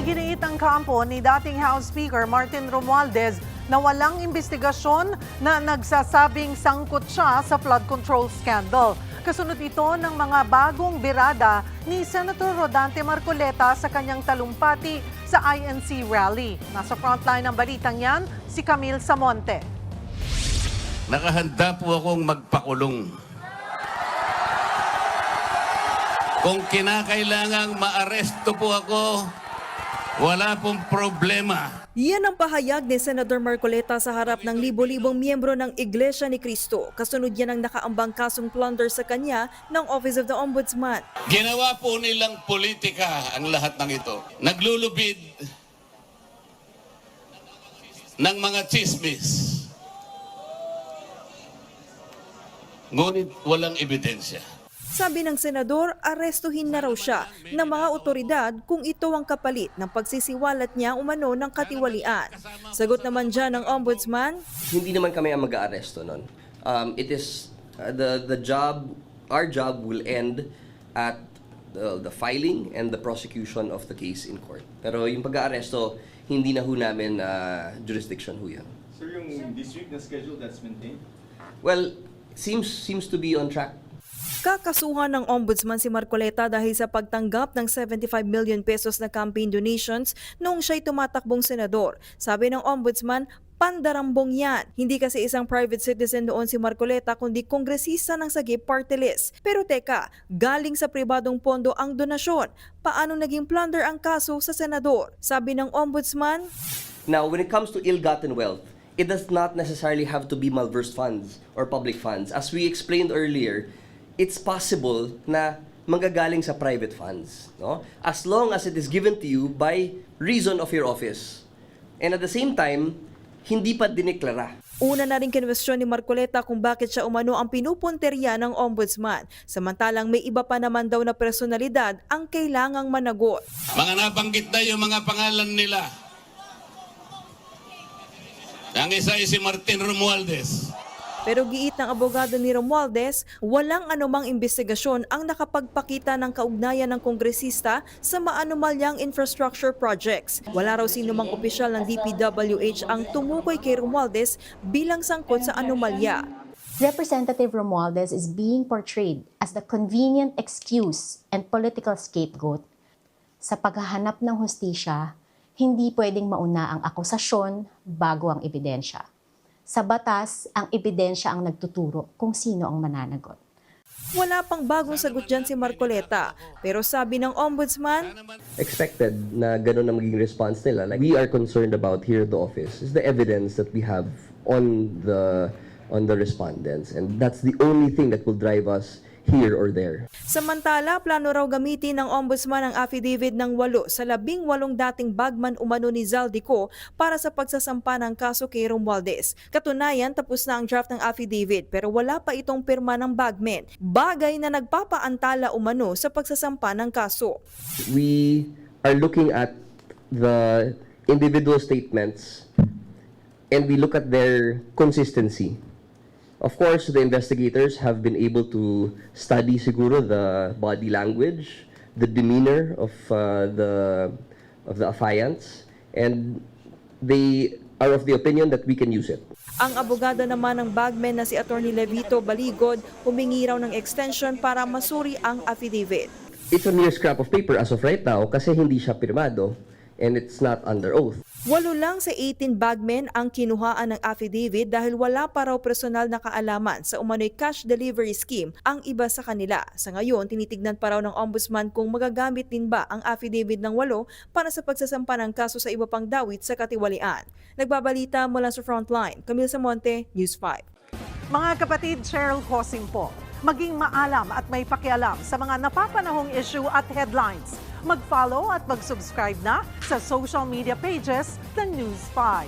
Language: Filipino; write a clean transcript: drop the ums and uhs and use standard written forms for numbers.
Iginiit ang kampo ni dating House Speaker Martin Romualdez na walang investigasyon na nagsasabing sangkot siya sa flood control scandal. Kasunod ito ng mga bagong birada ni Senator Rodante Marcoleta sa kanyang talumpati sa INC rally. Nasa frontline ng balitang yan, si Camille Samonte. Nakahanda po akong magpakulong. Kung kinakailangang maaresto po ako, wala pong problema. Yan ang pahayag ni Senador Marcoleta sa harap ng libo-libong miyembro ng Iglesia ni Cristo. Kasunod yan ang nakaambang kasong plunder sa kanya ng Office of the Ombudsman. Ginawa po nilang politika ang lahat ng ito. Naglulubid ng mga chismis. Ngunit walang ebidensya. Sabi ng senador, arestuhin na raw siya ng mga otoridad kung ito ang kapalit ng pagsisiwalat niya umano ng katiwalian. Sagot naman dyan ng ombudsman, hindi naman kami ang mag-aaresto nun. It is our job will end at the filing and the prosecution of the case in court. Pero yung pag-aaresto, hindi na ho namin jurisdiction ho yan. Sir, yung this week na schedule that's maintained? Well, seems to be on track. kakasuhan ng ombudsman si Marcoleta dahil sa pagtanggap ng 75 million pesos na campaign donations noong siya'y tumatakbong senador. Sabi ng ombudsman, pandarambong yan. Hindi kasi isang private citizen doon si Marcoleta kundi kongresista ng Sagip Party List. Pero teka, galing sa pribadong pondo ang donasyon. Paano naging plunder ang kaso sa senador? Sabi ng ombudsman, Now, when it comes to ill-gotten wealth, it does not necessarily have to be malversed funds or public funds. As we explained earlier, it's possible na manggagaling sa private funds, no? As long as it is given to you by reason of your office. And at the same time, hindi pa dineklara. una na rin kinwestiyon ni Marcoleta kung bakit siya umano ang pinupunterya ng ombudsman. Samantalang may iba pa naman daw na personalidad ang kailangang managot. Mga nabanggit na yung mga pangalan nila. Ang isa ay si Martin Romualdez. Pero giit ng abogado ni Romualdez, walang anumang investigasyon ang nakapagpakita ng kaugnayan ng kongresista sa maanumalyang infrastructure projects. Wala raw sinumang opisyal ng DPWH ang tumukoy kay Romualdez bilang sangkot sa anomalya. Representative Romualdez is being portrayed as the convenient excuse and political scapegoat. Sa paghahanap ng hustisya, hindi pwedeng mauna ang akusasyon bago ang ebidensya. Sa batas, ang ebidensya ang nagtuturo kung sino ang mananagot. Wala pang bagong sagot dyan si Marcoleta. Pero sabi ng ombudsman, Expected na gano'n na maging response nila. Like, we are concerned about here at the office is the evidence that we have on the respondents. And that's the only thing that will drive us here or there. samantala, plano raw gamitin ng ombudsman ang affidavit ng 8 sa 18 dating bagman umano ni Zaldico para sa pagsasampa ng kaso kay Romualdez. Katunayan, tapos na ang draft ng affidavit pero wala pa itong pirma ng bagmen. Bagay na nagpapaantala umano sa pagsasampa ng kaso. We are looking at the individual statements and we look at their consistency. Of course, the investigators have been able to study siguro the body language, the demeanor of the affiants, and they are of the opinion that we can use it. Ang abogado naman ng bagmen na si Atty. Levito Baligod humingi raw ng extension para masuri ang affidavit. It's a mere scrap of paper as of right now kasi hindi siya pirmado and it's not under oath. 8 lang sa 18 bagmen ang kinuhaan ng affidavit dahil wala pa raw personal na kaalaman sa umano'y cash delivery scheme ang iba sa kanila. Sa ngayon, tinitignan pa raw ng ombudsman kung magagamit din ba ang affidavit ng 8 para sa pagsasampa ng kaso sa iba pang dawit sa katiwalian. Nagbabalita mula sa Frontline, Camille Samonte, News 5. Mga kapatid, Cheryl Cosing po. Maging maalam at may pakialam sa mga napapanahong issue at headlines. Mag-follow at mag-subscribe na sa social media pages ng News 5.